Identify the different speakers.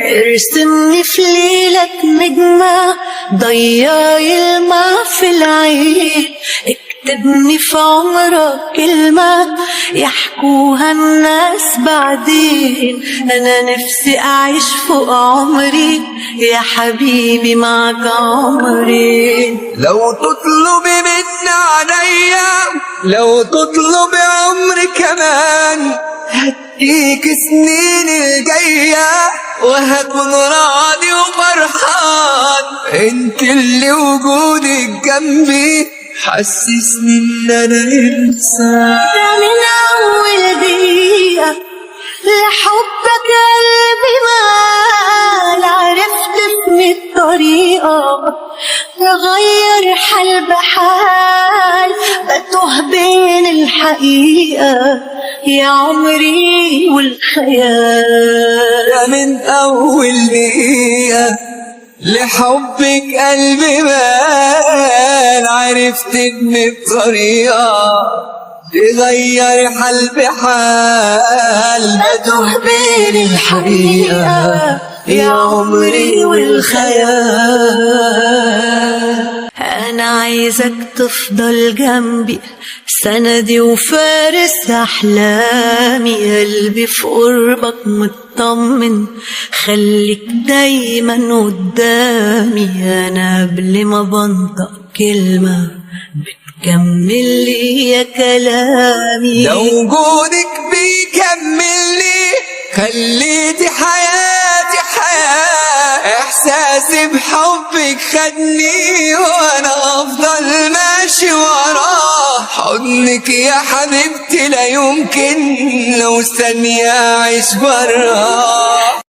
Speaker 1: ارسمني في ليلك نجمة ضيّا يلمع في العين، اكتبني في عمرك كلمة يحكوها الناس بعدين. أنا نفسي أعيش فوق عمري يا حبيبي معك عمري.
Speaker 2: لو تطلبي مني عليا، لو تطلبي عمري كمان، هديك سنين الجاية وهكون راضي وفرحان. انت اللي وجودك جنبي حسسني ان انا انسان.
Speaker 1: من أول دقيقة لحبك قلبي مال، عرفت من الطريقة تغير حال بحال، بتوه بين الحقيقة يا عمري والخيال.
Speaker 2: من أول دقيقة لحبك قلبي مال، عرفت إن الطريقة تغير حال بحال،
Speaker 1: بتوه بين الحقيقة يا عمري والخيال. أنا عايزك تفضل جنبي سندي وفارس أحلامي، قلبي في قربك مطمن خليك دايما قدامي. أنا قبل ما بنطق كلمة بتكمل لي يا كلامي.
Speaker 2: لو وجودك بيكملني خليتي حياتي حياة، إحساسي بحبك خدني وأنا أفضل ماشي وراه. حضنك يا حبيبتي لا يمكن لو ثانية أعيش براه.